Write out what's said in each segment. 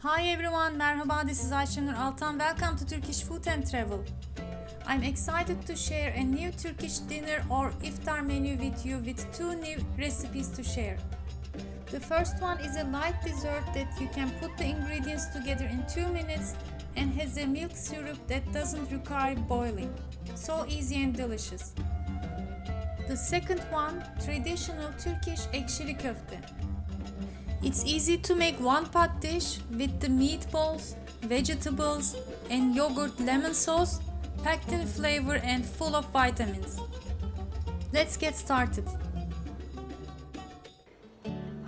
Hi everyone, merhaba, this is Ayşenur Altan. Welcome to Turkish Food and Travel. I'm excited to share a new Turkish dinner or iftar menu with you with two new recipes to share. The first one is a light dessert that you can put the ingredients together in 2 minutes and has a milk syrup that doesn't require boiling. So easy and delicious. The second one, traditional Turkish ekşili köfte. It's easy to make one pot dish with the meatballs, vegetables, and yogurt lemon sauce, packed in flavor and full of vitamins. Let's get started.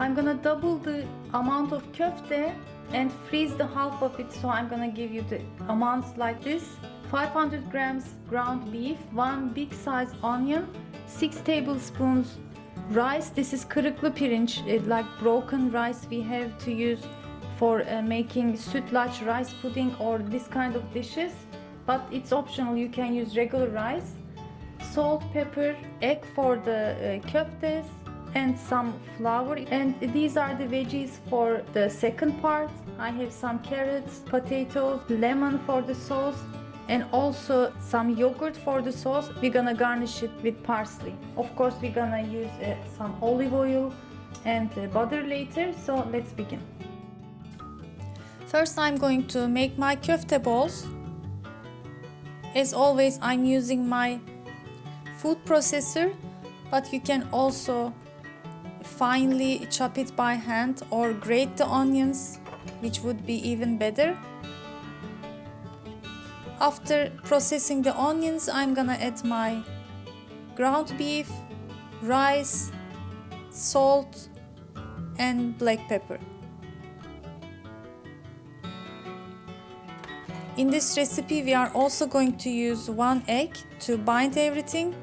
I'm gonna double the amount of köfte and freeze the half of it, so I'm gonna give you the amounts like this. 500 grams ground beef, 1 big size onion, 6 tablespoons rice. This is kırıklı pirinç, like broken rice we have to use for making sütlaç rice pudding or this kind of dishes, but it's optional, you can use regular rice. Salt, pepper, egg for the köftes, and some flour. And these are the veggies for the second part. I have some carrots, potatoes, lemon for the sauce, and also some yogurt for the sauce. We're gonna garnish it with parsley. Of course, we're gonna use some olive oil and butter later, so let's begin. First, I'm going to make my köfte balls. As always, I'm using my food processor, but you can also finely chop it by hand or grate the onions, which would be even better. After processing the onions, I'm gonna add my ground beef, rice, salt, and black pepper. In this recipe, we are also going to use 1 egg to bind everything.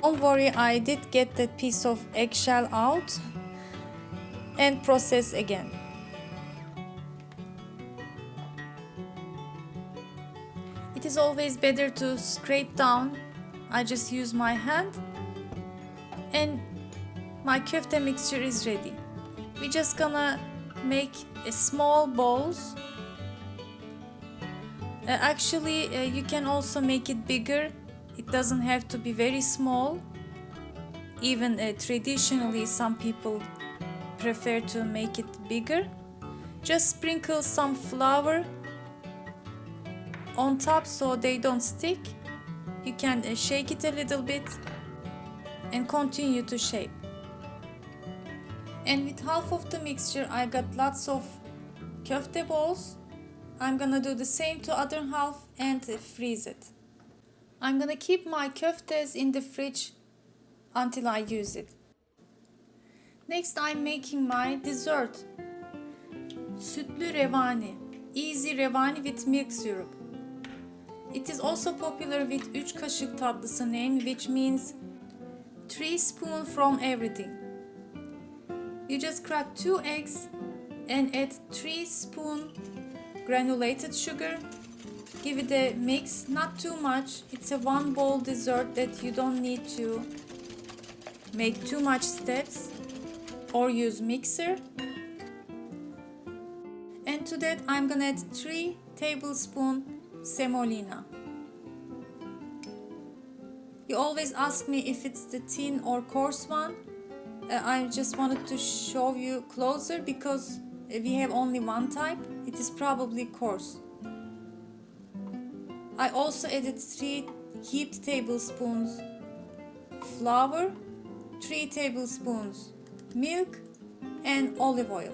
Don't worry, I did get that piece of eggshell out and process again. It is always better to scrape down. I just use my hand and my köfte mixture is ready. We're just gonna make small balls. Actually, you can also make it bigger. It doesn't have to be very small. Even traditionally, some people prefer to make it bigger. Just sprinkle some flour on top so they don't stick. You can shake it a little bit and continue to shape. And with half of the mixture, I got lots of köfte balls. I'm gonna do the same to other half and freeze it. I'm gonna keep my köftes in the fridge until I use it. Next, I'm making my dessert. Sütlü revani, easy revani with milk syrup. It is also popular with 3 kaşık tatlısı name, which means 3 spoons from everything. You just crack 2 eggs and add 3 spoons granulated sugar. Give it a mix, not too much. It's a 1 bowl dessert that you don't need to make too much steps or use mixer. And to that, I'm gonna add 3 tablespoons semolina. You always ask me if it's the thin or coarse one. I just wanted to show you closer because we have only one type. It is probably coarse. I also added 3 heaped tablespoons flour, 3 tablespoons milk, and olive oil.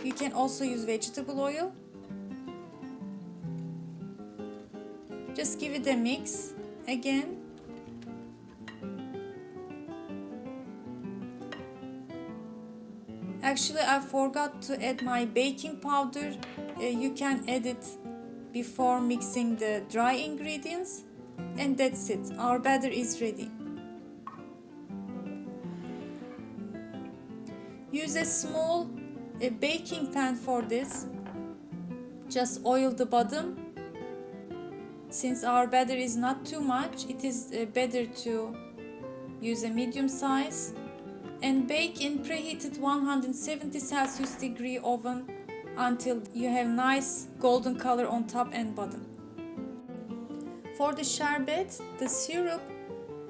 You can also use vegetable oil. Just give it a mix again. Actually, I forgot to add my baking powder. You can add it before mixing the dry ingredients, and that's it. Our batter is ready. Use a small baking pan for this. Just oil the bottom. Since our batter is not too much, it is better to use a medium size and bake in preheated 170 Celsius degree oven until you have nice golden color on top and bottom. For the sherbet, the syrup,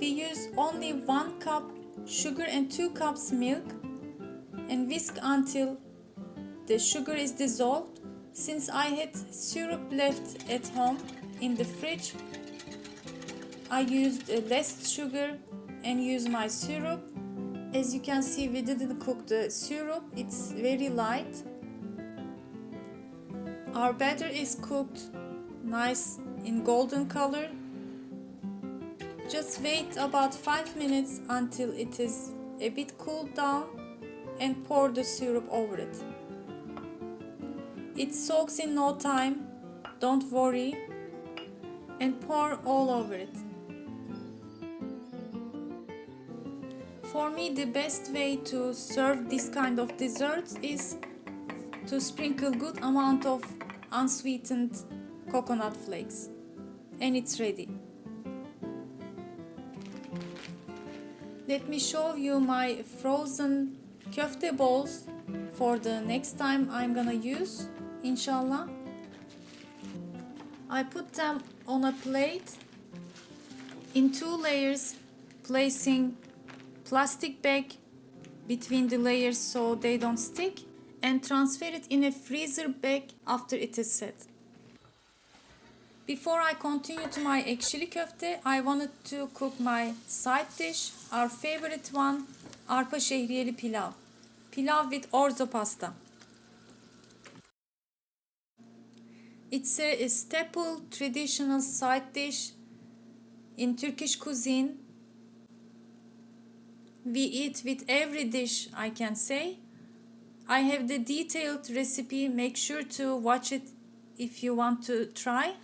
we use only 1 cup sugar and 2 cups milk and whisk until the sugar is dissolved. Since I had syrup left at home in the fridge, I used less sugar and used my syrup. As you can see, we didn't cook the syrup, it's very light. Our batter is cooked nice in golden color. Just wait about 5 minutes until it is a bit cooled down and pour the syrup over it. It soaks in no time, don't worry, and pour all over it. For me, the best way to serve this kind of desserts is to sprinkle good amount of unsweetened coconut flakes, and it's ready. Let me show you my frozen köfte balls for the next time I'm gonna use, inshallah. I put them on a plate in 2 layers, placing plastic bag between the layers so they don't stick, and transfer it in a freezer bag after it is set. Before I continue to my ekşili köfte, I wanted to cook my side dish, our favorite one, arpa şehriyeli pilav. Pilav with orzo pasta. It's a staple traditional side dish in Turkish cuisine. We eat with every dish, I can say. I have the detailed recipe, make sure to watch it if you want to try.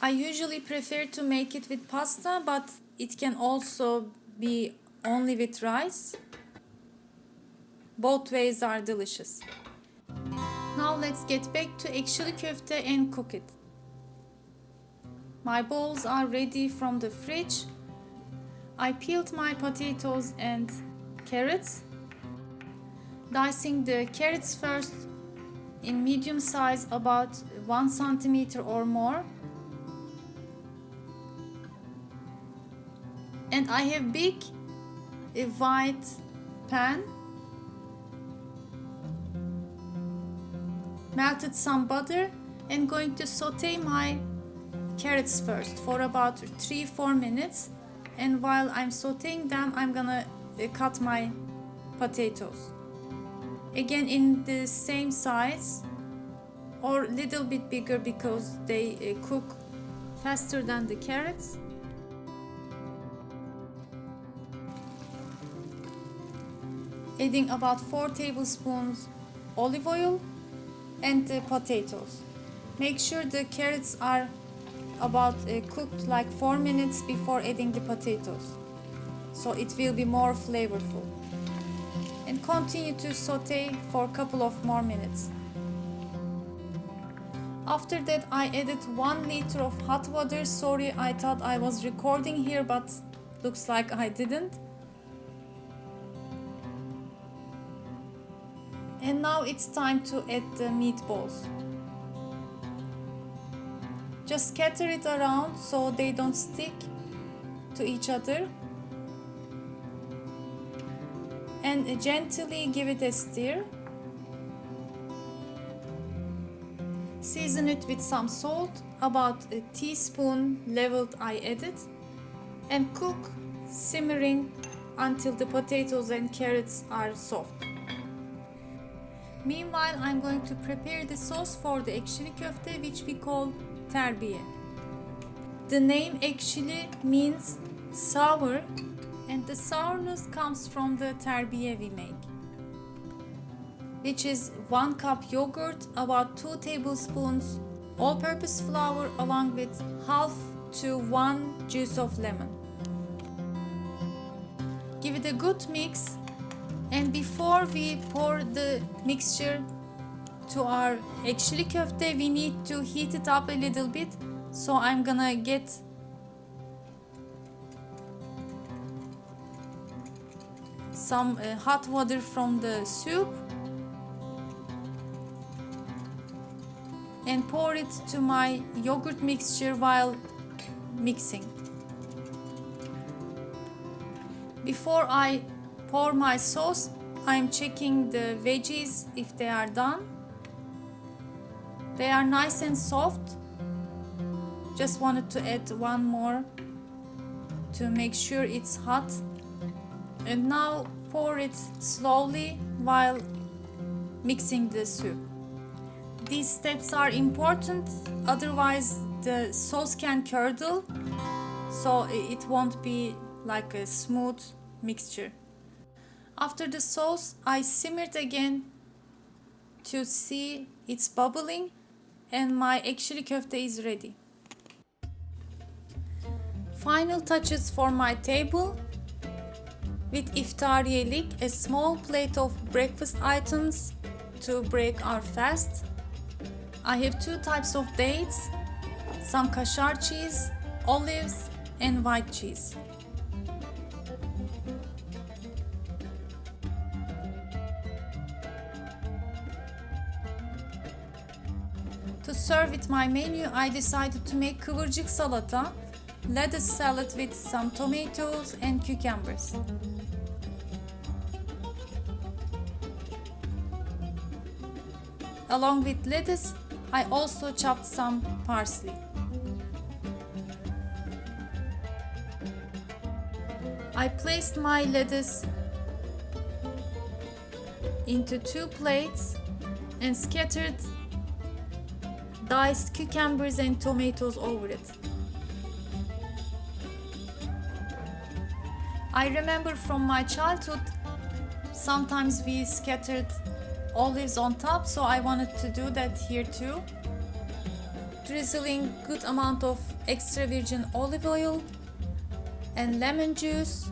I usually prefer to make it with pasta, but it can also be only with rice. Both ways are delicious. Now let's get back to ekşili köfte and cook it. My bowls are ready from the fridge. I peeled my potatoes and carrots, dicing the carrots first in medium size, about 1 centimeter or more. And I have big white pan, melted some butter, and going to saute my carrots first for about 3-4 minutes. And while I'm sauteing them, I'm gonna cut my potatoes. Again in the same size or little bit bigger because they cook faster than the carrots. Adding about 4 tablespoons olive oil and the potatoes. Make sure the carrots are about cooked like 4 minutes before adding the potatoes, so it will be more flavorful. And continue to saute for a couple of more minutes. After that, I added 1 liter of hot water. Sorry, I thought I was recording here, but looks like I didn't. And now it's time to add the meatballs. Just scatter it around so they don't stick to each other. And gently give it a stir. Season it with some salt, about a teaspoon leveled I added, and cook simmering until the potatoes and carrots are soft. Meanwhile, I'm going to prepare the sauce for the ekşili köfte, which we call terbiye. The name ekşili means sour, and the sourness comes from the terbiye we make, which is 1 cup yogurt, about 2 tablespoons all-purpose flour, along with half to 1 juice of lemon. Give it a good mix. And before we pour the mixture to our ekşili köfte, we need to heat it up a little bit. So I'm gonna get some hot water from the soup and pour it to my yogurt mixture while mixing. Before I pour my sauce, I'm checking the veggies if they are done. They are nice and soft. Just wanted to add one more to make sure it's hot. And now pour it slowly while mixing the soup. These steps are important, otherwise the sauce can curdle, so it won't be like a smooth mixture. After the sauce, I simmered again to see it's bubbling, and my ekşili köfte is ready. Final touches for my table. With iftariyelik, a small plate of breakfast items to break our fast. I have two types of dates, some kaşar cheese, olives, and white cheese. To serve with my menu, I decided to make kıvırcık salata, lettuce salad with some tomatoes and cucumbers. Along with lettuce, I also chopped some parsley. I placed my lettuce into two plates and scattered diced cucumbers and tomatoes over it. I remember from my childhood, sometimes we scattered olives on top, so I wanted to do that here too. Drizzling good amount of extra virgin olive oil and lemon juice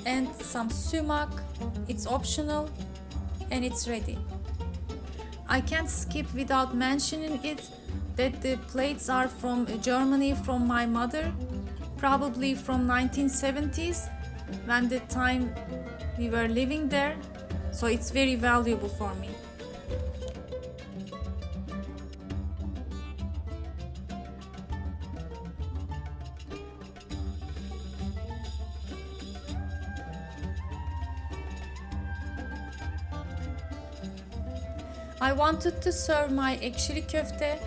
and some sumac. It's optional and it's ready. I can't skip without mentioning it that the plates are from Germany, from my mother, probably from 1970s, when the time we were living there, so it's very valuable for me. I wanted to serve my ekşili köfte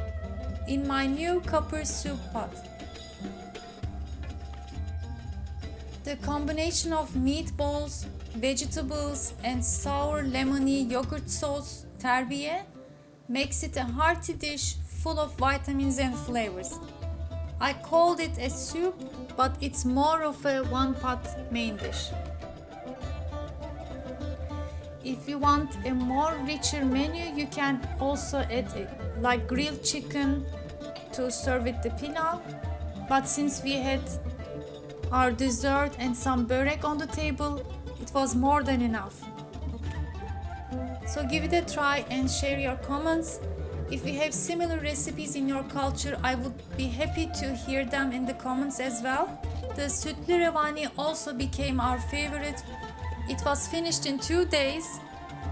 in my new copper soup pot. The combination of meatballs, vegetables, and sour lemony yogurt sauce terbiye makes it a hearty dish full of vitamins and flavors. I called it a soup, but it's more of a one-pot main dish. If you want a more richer menu, you can also add like grilled chicken to serve with the pilav. But since we had our dessert and some börek on the table, it was more than enough. So give it a try and share your comments. If you have similar recipes in your culture, I would be happy to hear them in the comments as well. The sütlü revani also became our favorite. It was finished in 2 days.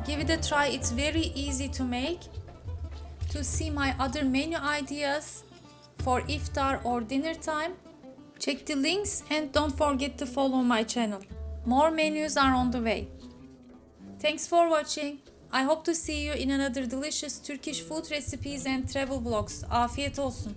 Give it a try, it's very easy to make. To see my other menu ideas for iftar or dinner time, check the links and don't forget to follow my channel. More menus are on the way. Thanks for watching. I hope to see you in another delicious Turkish food recipes and travel vlogs. Afiyet olsun.